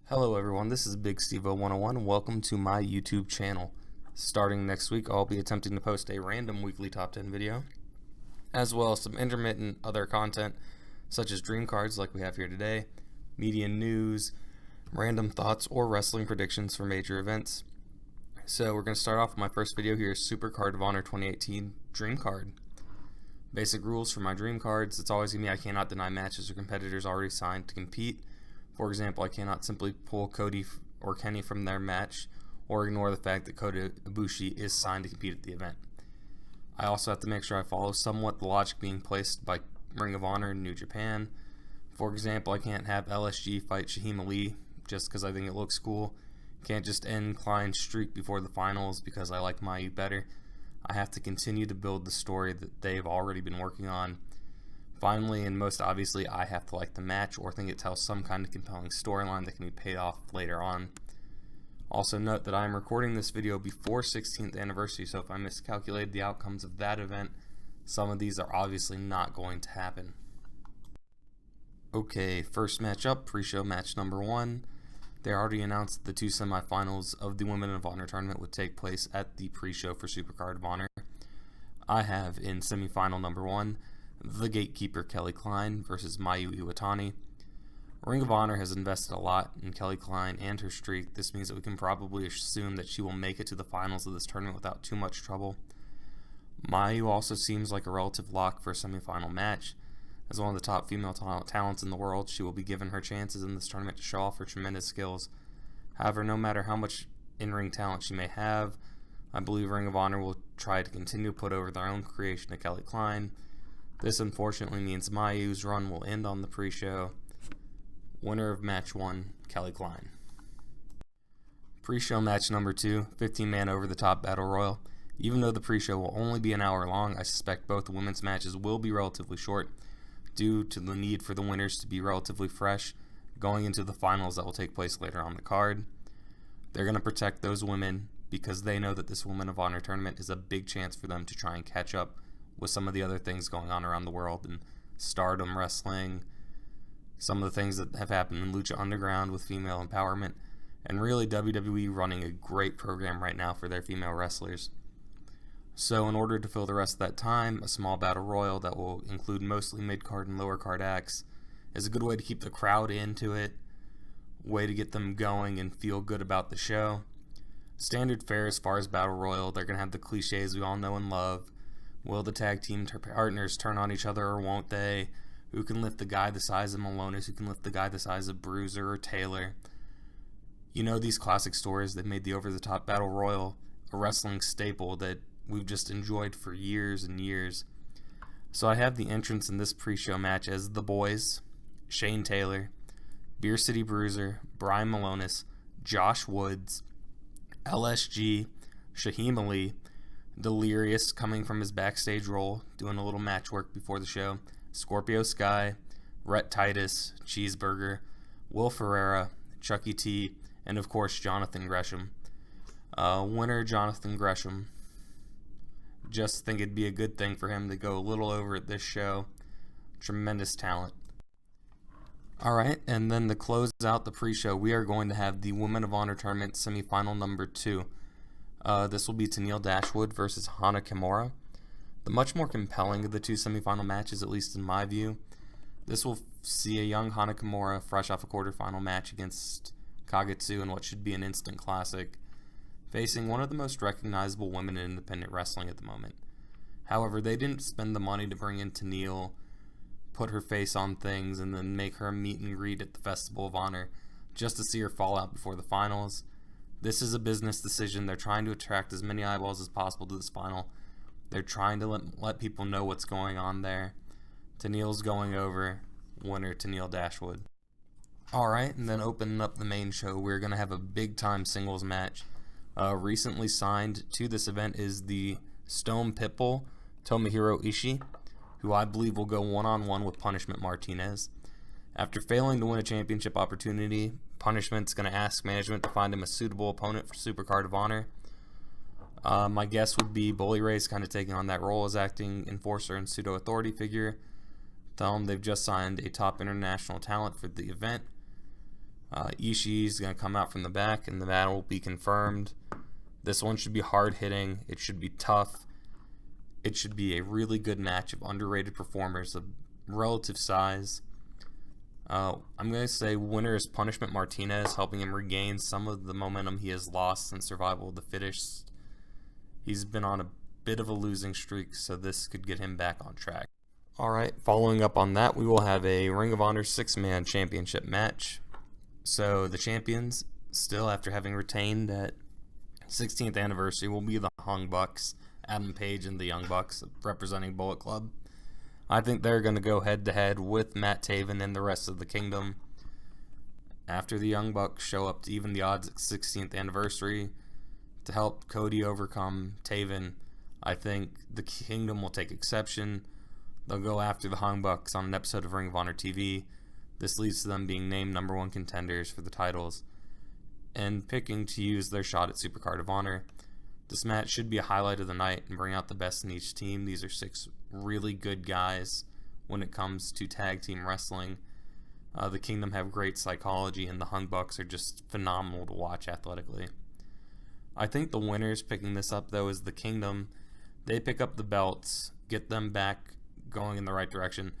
Hello everyone, this is Big Steve 101 and welcome to my YouTube channel. Starting next week, I'll be attempting to post a random weekly top 10 video, as well as some intermittent other content, such as dream cards like we have here today, media news, random thoughts, or wrestling predictions for major events. So we're going to start off with my first video here, Supercard of Honor 2018 Dream Card. Basic rules for my dream cards: it's always going to be I cannot deny matches or competitors already signed to compete. For example, I cannot simply pull Cody or Kenny from their match or ignore the fact that Kota Ibushi is signed to compete at the event. I also have to make sure I follow somewhat the logic being placed by Ring of Honor and New Japan. For example, I can't have LSG fight Shaheen Ali just because I think it looks cool. Can't just end Klein's streak before the finals because I like Mayu better. I have to continue to build the story that they've already been working on. Finally, and most obviously, I have to like the match or think it tells some kind of compelling storyline that can be paid off later on. Also note that I am recording this video before 16th anniversary, so if I miscalculated the outcomes of that event, some of these are obviously not going to happen. Okay, first match up, pre-show match number 1. They already announced the two semifinals of the Women of Honor tournament would take place at the pre-show for Supercard of Honor. I have in semifinal number 1, the Gatekeeper Kelly Klein versus Mayu Iwatani. Ring of Honor has invested a lot in Kelly Klein and her streak. This means that we can probably assume that she will make it to the finals of this tournament without too much trouble. Mayu also seems like a relative lock for a semifinal match. As one of the top female talents in the world, she will be given her chances in this tournament to show off her tremendous skills. However, no matter how much in-ring talent she may have, I believe Ring of Honor will try to continue to put over their own creation of Kelly Klein. This unfortunately means Mayu's run will end on the pre-show. Winner of match 1, Kelly Klein. Pre-show match number 2, 15-man over-the-top battle royal. Even though the pre-show will only be an hour long, I suspect both the women's matches will be relatively short due to the need for the winners to be relatively fresh going into the finals that will take place later on the card. They're going to protect those women because they know that this Women of Honor tournament is a big chance for them to try and catch up with some of the other things going on around the world in Stardom wrestling, some of the things that have happened in Lucha Underground with female empowerment, and really WWE running a great program right now for their female wrestlers. So in order to fill the rest of that time, a small battle royal that will include mostly mid-card and lower-card acts is a good way to keep the crowd into it, way to get them going and feel good about the show. Standard fare as far as battle royal, they're going to have the cliches we all know and love. Will the tag team partners turn on each other or won't they? Who can lift the guy the size of Malonis? Who can lift the guy the size of Bruiser or Taylor? You know, these classic stories that made the over-the-top battle royal a wrestling staple that we've just enjoyed for years and years. So I have the entrance in this pre-show match as The Boys, Shane Taylor, Beer City Bruiser, Brian Malonis, Josh Woods, LSG, Shaheen Ali, Delirious coming from his backstage role, doing a little match work before the show, Scorpio Sky, Rhett Titus, Cheeseburger, Will Ferreira, Chucky T, and of course Jonathan Gresham. Winner Jonathan Gresham. Just think it'd be a good thing for him to go a little over at this show. Tremendous talent. Alright, and then to close out the pre-show, we are going to have the Women of Honor Tournament semifinal number 2. This will be Tenille Dashwood versus Hana Kimura. The much more compelling of the two semifinal matches, at least in my view. This will see a young Hana Kimura fresh off a quarterfinal match against Kagetsu in what should be an instant classic, facing one of the most recognizable women in independent wrestling at the moment. However, they didn't spend the money to bring in Tenille, put her face on things, and then make her a meet and greet at the Festival of Honor just to see her fall out before the finals. This is a business decision. They're trying to attract as many eyeballs as possible to this final. They're trying to let people know what's going on there. Tenille's going over. Winner, Tenille Dashwood. Alright, and then opening up the main show, we're going to have a big-time singles match. Recently signed to this event is the Stone Pitbull, Tomohiro Ishii, who I believe will go one-on-one with Punishment Martinez. After failing to win a championship opportunity, Punishment's going to ask management to find him a suitable opponent for Supercard of Honor. My guess would be Bully Ray's kind of taking on that role as acting enforcer and pseudo-authority figure. Tell them they've just signed a top international talent for the event. Ishii's going to come out from the back, and the battle will be confirmed. This one should be hard-hitting. It should be tough. It should be a really good match of underrated performers of relative size. I'm going to say winner is Punishment Martinez, helping him regain some of the momentum he has lost since Survival of the Fittest. He's been on a bit of a losing streak, so this could get him back on track. Alright, following up on that, we will have a Ring of Honor 6-man championship match. So the champions, still after having retained at 16th anniversary, will be the Hung Bucks, Adam Page and the Young Bucks, representing Bullet Club. I think they're going to go head-to-head with Matt Taven and the rest of the Kingdom. After the Young Bucks show up to even the odds at 16th anniversary to help Cody overcome Taven, I think the Kingdom will take exception. They'll go after the Hung Bucks on an episode of Ring of Honor TV. This leads to them being named #1 contenders for the titles and picking to use their shot at Supercard of Honor. This match should be a highlight of the night and bring out the best in each team. These are 6 really good guys when it comes to tag team wrestling. The Kingdom have great psychology, and the Hung Bucks are just phenomenal to watch athletically. I think the winners picking this up, though, is the Kingdom. They pick up the belts, get them back going in the right direction,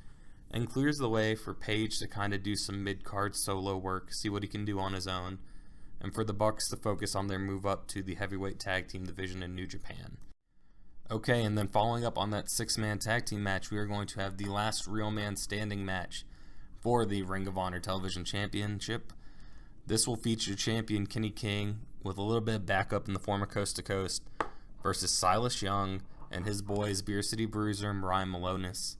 and clears the way for Page to kind of do some mid-card solo work, see what he can do on his own, and for the Bucks to focus on their move up to the heavyweight tag team division in New Japan. Okay, and then following up on that 6-man tag team match, we are going to have the last real man standing match for the Ring of Honor Television Championship. This will feature champion Kenny King with a little bit of backup in the form of Coast to Coast versus Silas Young and his boys Beer City Bruiser and Brian Malonis.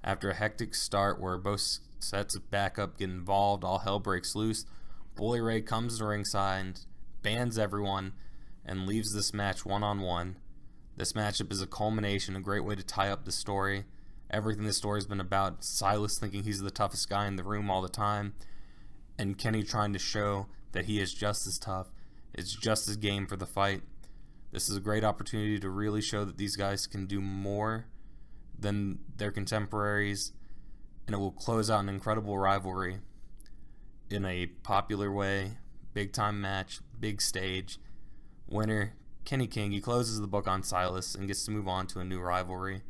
After a hectic start where both sets of backup get involved, all hell breaks loose. Bully Ray comes to ringside, bans everyone, and leaves this match one-on-one. This matchup is a culmination, a great way to tie up the story. Everything the story's been about, Silas thinking he's the toughest guy in the room all the time, and Kenny trying to show that he is just as tough, is just as game for the fight. This is a great opportunity to really show that these guys can do more than their contemporaries, and it will close out an incredible rivalry in a popular way. Big time match, big stage. Winner, Kenny King. He closes the book on Silas and gets to move on to a new rivalry.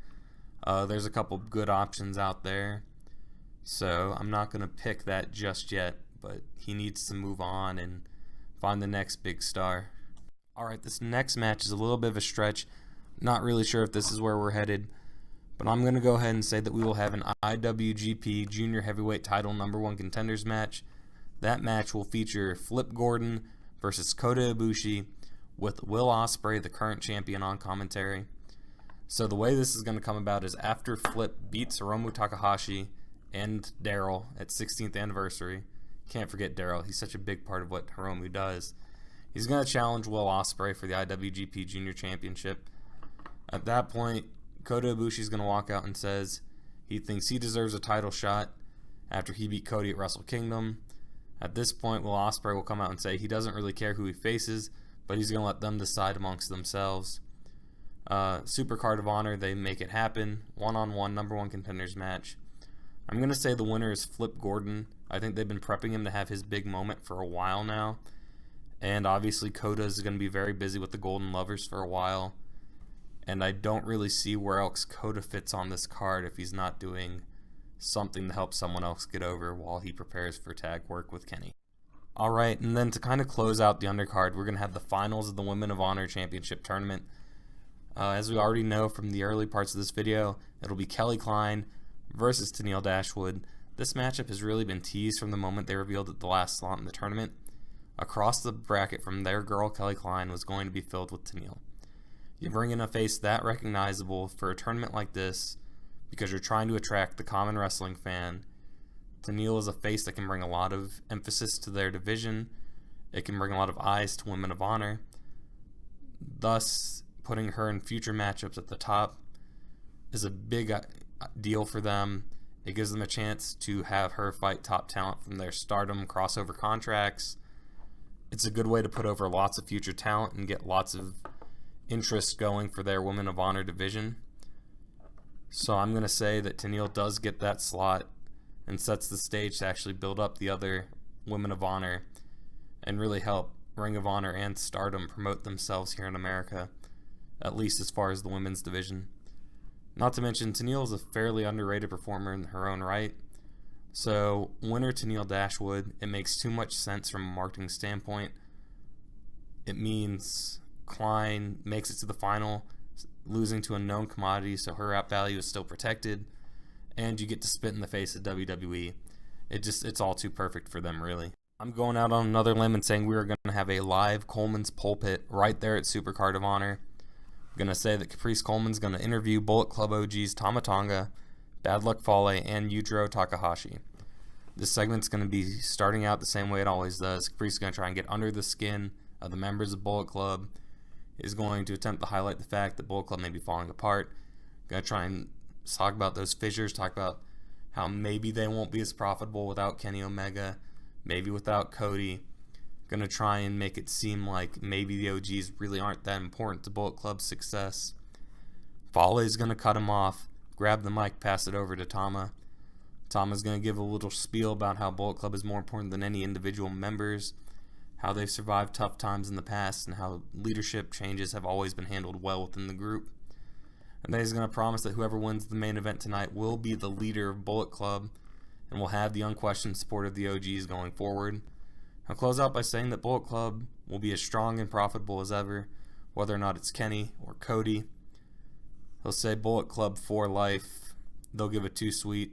There's a couple good options out there, so I'm not going to pick that just yet, but he needs to move on and find the next big star. Alright, this next match is a little bit of a stretch. Not really sure if this is where we're headed, but I'm going to go ahead and say that we will have an IWGP Junior Heavyweight Title #1 Contenders match. That match will feature Flip Gordon versus Kota Ibushi with Will Ospreay, the current champion, on commentary. So the way this is going to come about is after Flip beats Hiromu Takahashi and Daryl at 16th anniversary. Can't forget Daryl. He's such a big part of what Hiromu does. He's going to challenge Will Ospreay for the IWGP Junior Championship. At that point, Kota Ibushi's going to walk out and says he thinks he deserves a title shot after he beat Cody at Wrestle Kingdom. At this point, Will Ospreay will come out and say he doesn't really care who he faces, but he's going to let them decide amongst themselves. Supercard of Honor, they make it happen. One-on-one, #1 contenders match. I'm going to say the winner is Flip Gordon. I think they've been prepping him to have his big moment for a while now. And obviously Kota is going to be very busy with the Golden Lovers for a while. And I don't really see where else Kota fits on this card if he's not doing something to help someone else get over while he prepares for tag work with Kenny. Alright, and then to kind of close out the undercard, we're going to have the finals of the Women of Honor Championship Tournament. As we already know from the early parts of this video, it'll be Kelly Klein versus Tenille Dashwood. This matchup has really been teased from the moment they revealed it the last slot in the tournament. Across the bracket from their girl Kelly Klein was going to be filled with Tenille. You bring in a face that recognizable for a tournament like this because you're trying to attract the common wrestling fan. Tenille is a face that can bring a lot of emphasis to their division. It can bring a lot of eyes to Women of Honor. Thus, putting her in future matchups at the top is a big deal for them. It gives them a chance to have her fight top talent from their Stardom crossover contracts. It's a good way to put over lots of future talent and get lots of interest going for their Women of Honor division. So I'm going to say that Tenille does get that slot and sets the stage to actually build up the other Women of Honor and really help Ring of Honor and Stardom promote themselves here in America, at least as far as the women's division. Not to mention, Tenille is a fairly underrated performer in her own right. So, winner Tenille Dashwood, it makes too much sense from a marketing standpoint. It means Klein makes it to the final, losing to a known commodity, so her app value is still protected, and you get to spit in the face of WWE. It's all too perfect for them, really. I'm going out on another limb and saying we are going to have a live Coleman's Pulpit right there at Supercard of Honor. I'm going to say that Caprice Coleman's going to interview Bullet Club OGs Tama Tonga, Bad Luck Fale, and Yujiro Takahashi. This segment's going to be starting out the same way it always does. Caprice is going to try and get under the skin of the members of Bullet Club. Is going to attempt to highlight the fact that Bullet Club may be falling apart. Going to try and talk about those fissures, talk about how maybe they won't be as profitable without Kenny Omega, maybe without Cody. Going to try and make it seem like maybe the OGs really aren't that important to Bullet Club's success. Fale is going to cut him off, grab the mic, pass it over to Tama. Tama's going to give a little spiel about how Bullet Club is more important than any individual members, how they've survived tough times in the past, and how leadership changes have always been handled well within the group. And then he's going to promise that whoever wins the main event tonight will be the leader of Bullet Club and will have the unquestioned support of the OGs going forward. I'll close out by saying that Bullet Club will be as strong and profitable as ever, whether or not it's Kenny or Cody. He'll say Bullet Club for life. They'll give it too sweet.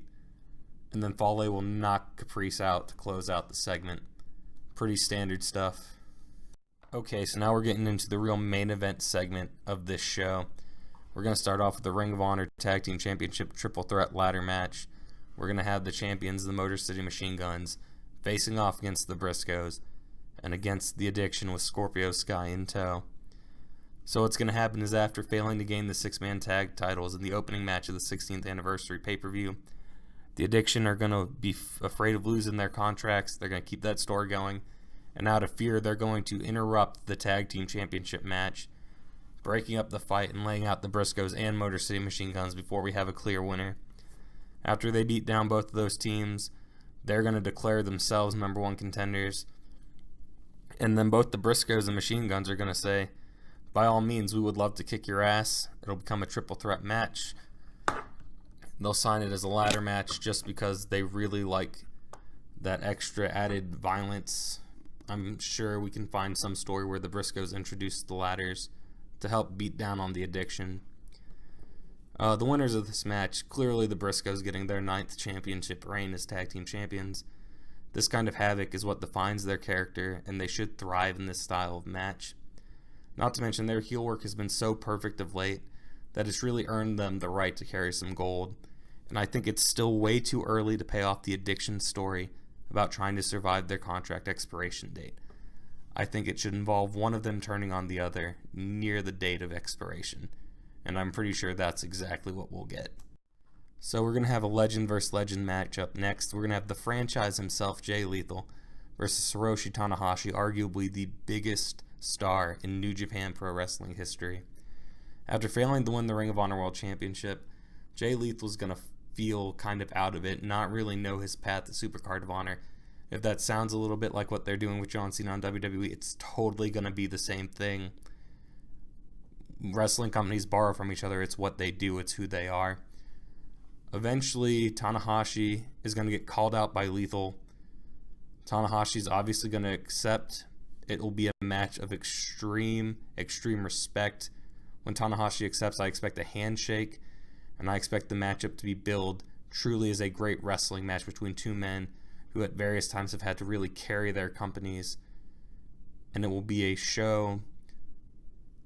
And then Fale will knock Caprice out to close out the segment. Pretty standard stuff. Okay, so now we're getting into the real main event segment of this show. We're going to start off with the Ring of Honor Tag Team Championship Triple Threat Ladder match. We're going to have the champions, the Motor City Machine Guns, facing off against the Briscoes and against the Addiction with Scorpio Sky in tow. So what's going to happen is after failing to gain the 6-man tag titles in the opening match of the 16th anniversary pay-per-view, the Addiction are going to be afraid of losing their contracts. They're going to keep that story going. And out of fear, they're going to interrupt the Tag Team Championship match, breaking up the fight and laying out the Briscoes and Motor City Machine Guns before we have a clear winner. After they beat down both of those teams, they're going to declare themselves number one contenders. And then both the Briscoes and Machine Guns are going to say, by all means, we would love to kick your ass. It'll become a triple threat match. They'll sign it as a ladder match just because they really like that extra added violence. I'm sure we can find some story where the Briscoes introduced the ladders to help beat down on the Addiction. The winners of this match, clearly the Briscoes getting their 9th championship reign as tag team champions. This kind of havoc is what defines their character, and they should thrive in this style of match. Not to mention their heel work has been so perfect of late that it's really earned them the right to carry some gold. And I think it's still way too early to pay off the Addiction story about trying to survive their contract expiration date. I think it should involve one of them turning on the other near the date of expiration. And I'm pretty sure that's exactly what we'll get. So we're going to have a legend versus legend matchup next. We're going to have the franchise himself, Jay Lethal, versus Hiroshi Tanahashi, arguably the biggest star in New Japan Pro Wrestling history. After failing to win the Ring of Honor World Championship, Jay Lethal's going to feel kind of out of it, not really know his path to Supercard of Honor. If that sounds a little bit like what they're doing with John Cena on WWE, it's totally going to be the same thing. Wrestling companies borrow from each other. It's what they do. It's who they are. Eventually, Tanahashi is going to get called out by Lethal. Tanahashi's obviously going to accept. It will be a match of extreme respect. When Tanahashi accepts, I expect a handshake, and I expect the matchup to be billed truly as a great wrestling match between two men who at various times have had to really carry their companies. And it will be a show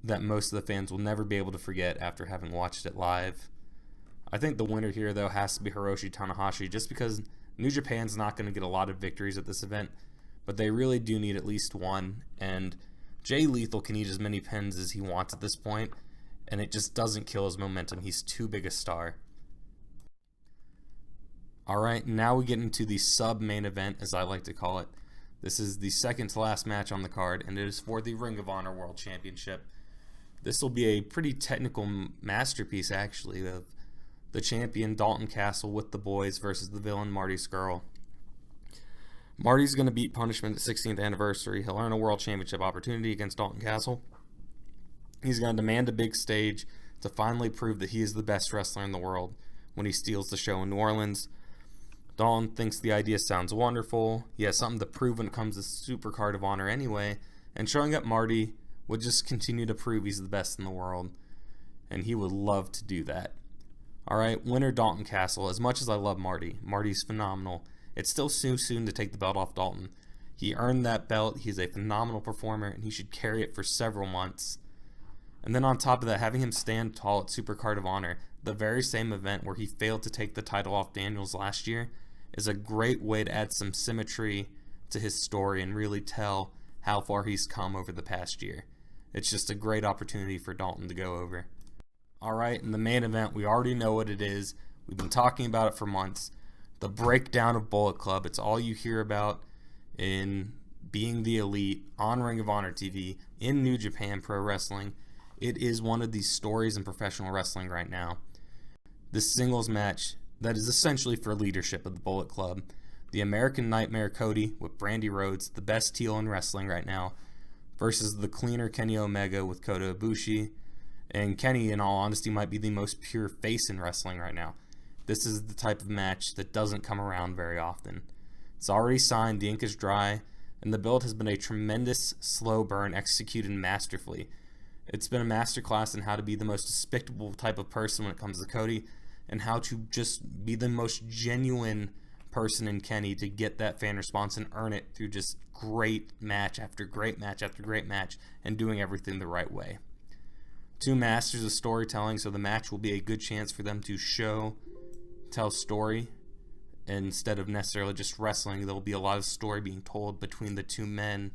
that most of the fans will never be able to forget after having watched it live. I think the winner here, though, has to be Hiroshi Tanahashi, just because New Japan's not going to get a lot of victories at this event, but they really do need at least one, and Jay Lethal can eat as many pins as he wants at this point, and it just doesn't kill his momentum. He's too big a star. Alright, now we get into the sub-main event, as I like to call it. This is the second to last match on the card, and it is for the Ring of Honor World Championship. This will be a pretty technical masterpiece, actually, of the champion Dalton Castle with the boys versus the villain Marty Scurll. Marty's going to beat Punishment at the 16th anniversary. He'll earn a world championship opportunity against Dalton Castle. He's going to demand a big stage to finally prove that he is the best wrestler in the world when he steals the show in New Orleans. Dalton thinks the idea sounds wonderful. He has something to prove when it comes to Supercard of Honor anyway, and showing up Marty would just continue to prove he's the best in the world, and he would love to do that. Alright, winner Dalton Castle. As much as I love Marty, Marty's phenomenal. It's still too soon to take the belt off Dalton. He earned that belt, he's a phenomenal performer, and he should carry it for several months. And then on top of that, having him stand tall at Supercard of Honor, the very same event where he failed to take the title off Daniels last year, is a great way to add some symmetry to his story and really tell how far he's come over the past year. It's just a great opportunity for Dalton to go over. Alright, in the main event, we already know what it is. We've been talking about it for months. The breakdown of Bullet Club. It's all you hear about in Being the Elite, on Ring of Honor TV, in New Japan Pro Wrestling. It is one of these stories in professional wrestling right now. This singles match that is essentially for leadership of the Bullet Club. The American Nightmare Cody with Brandy Rhodes, the best heel in wrestling right now, versus the cleaner Kenny Omega with Kota Ibushi. And Kenny, in all honesty, might be the most pure face in wrestling right now. This is the type of match that doesn't come around very often. It's already signed, the ink is dry, and the build has been a tremendous slow burn executed masterfully. It's been a masterclass in how to be the most despicable type of person when it comes to Cody, and how to just be the most genuine person in Kenny to get that fan response and earn it through just great match after great match after great match and doing everything the right way. Two masters of storytelling, so the match will be a good chance for them to tell story instead of necessarily just wrestling. There will be a lot of story being told between the two men.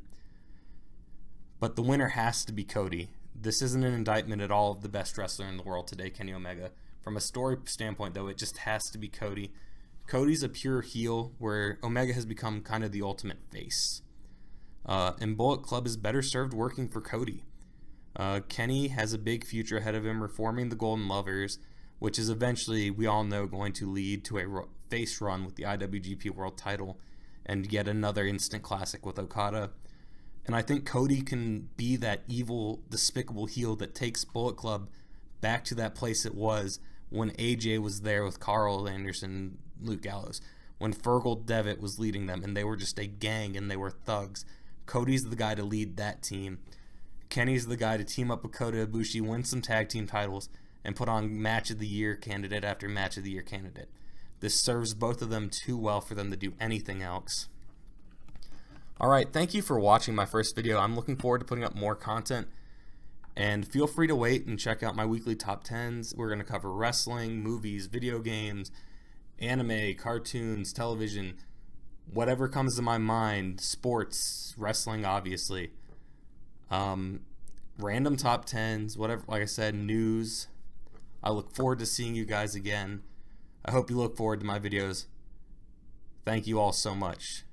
But the winner has to be Cody. This isn't an indictment at all of the best wrestler in the world today, Kenny Omega. From a story standpoint, though, it just has to be Cody. Cody's a pure heel, where Omega has become kind of the ultimate face. And Bullet Club is better served working for Cody. Kenny has a big future ahead of him reforming the Golden Lovers, which is eventually, we all know, going to lead to a face run with the IWGP World title and yet another instant classic with Okada. And I think Cody can be that evil, despicable heel that takes Bullet Club back to that place it was when AJ was there with Carl Anderson, Luke Gallows, when Fergal Devitt was leading them and they were just a gang and they were thugs. Cody's the guy to lead that team. Kenny's the guy to team up with Kota Ibushi, win some tag team titles, and put on match of the year candidate after match of the year candidate. This serves both of them too well for them to do anything else. Alright, thank you for watching my first video. I'm looking forward to putting up more content. And feel free to wait and check out my weekly top 10s. We're going to cover wrestling, movies, video games, anime, cartoons, television, whatever comes to my mind, sports, wrestling obviously. Random top 10s, whatever, like I said, news. I look forward to seeing you guys again. I hope you look forward to my videos. Thank you all so much.